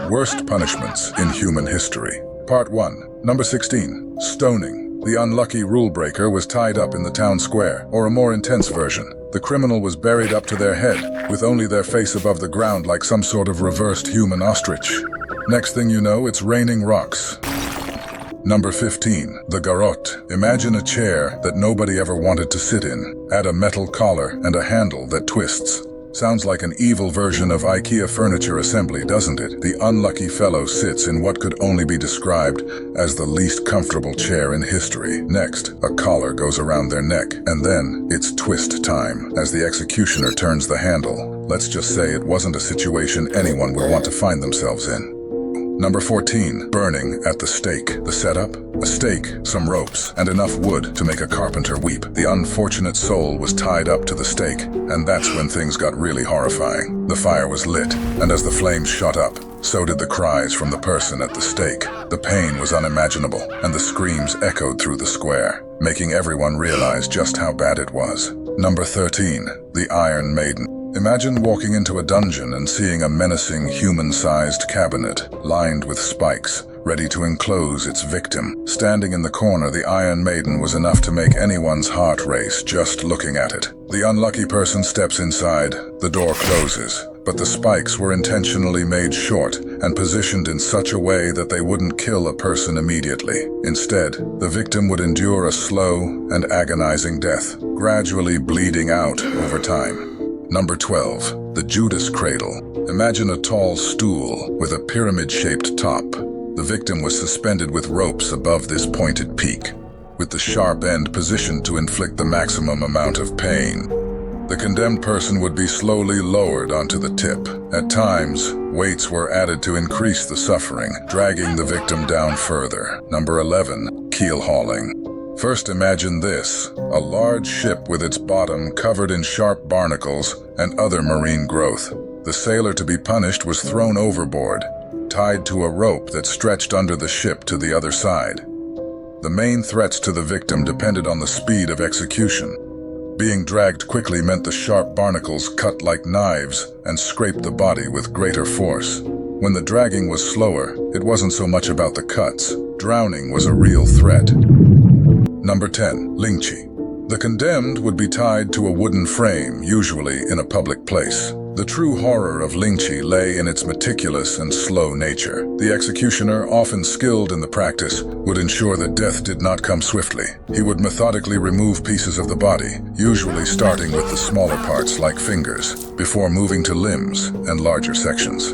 Worst punishments in human history. Part 1. Number 16. Stoning. The unlucky rule breaker was tied up in the town square, or a more intense version. The criminal was buried up to their head, with only their face above the ground like some sort of reversed human ostrich. Next thing you know, it's raining rocks. Number 15. The Garrote. Imagine a chair that nobody ever wanted to sit in. Add a metal collar and a handle that twists. Sounds like an evil version of IKEA furniture assembly, doesn't it? The unlucky fellow sits in what could only be described as the least comfortable chair in history. Next, a collar goes around their neck, and then it's twist time as the executioner turns the handle. Let's just say it wasn't a situation anyone would want to find themselves in. Number 14. Burning at the stake. The setup? A stake, some ropes, and enough wood to make a carpenter weep. The unfortunate soul was tied up to the stake, and that's when things got really horrifying. The fire was lit, and as the flames shot up, so did the cries from the person at the stake. The pain was unimaginable, and the screams echoed through the square, making everyone realize just how bad it was. Number 13. The Iron Maiden. Imagine walking into a dungeon and seeing a menacing human-sized cabinet lined with spikes, ready to enclose its victim. Standing in the corner, the Iron Maiden was enough to make anyone's heart race just looking at it. The unlucky person steps inside, the door closes, but the spikes were intentionally made short and positioned in such a way that they wouldn't kill a person immediately. Instead, the victim would endure a slow and agonizing death, gradually bleeding out over time. Number 12. The Judas Cradle. Imagine a tall stool with a pyramid-shaped top. The victim was suspended with ropes above this pointed peak, with the sharp end positioned to inflict the maximum amount of pain. The condemned person would be slowly lowered onto the tip. At times, weights were added to increase the suffering, dragging the victim down further. Number 11. Keelhauling. First imagine this, a large ship with its bottom covered in sharp barnacles and other marine growth. The sailor to be punished was thrown overboard, tied to a rope that stretched under the ship to the other side. The main threats to the victim depended on the speed of execution. Being dragged quickly meant the sharp barnacles cut like knives and scraped the body with greater force. When the dragging was slower, it wasn't so much about the cuts. Drowning was a real threat. Number 10. Lingchi. The condemned would be tied to a wooden frame, usually in a public place. The true horror of Lingchi lay in its meticulous and slow nature. The executioner, often skilled in the practice, would ensure that death did not come swiftly. He would methodically remove pieces of the body, usually starting with the smaller parts like fingers, before moving to limbs and larger sections.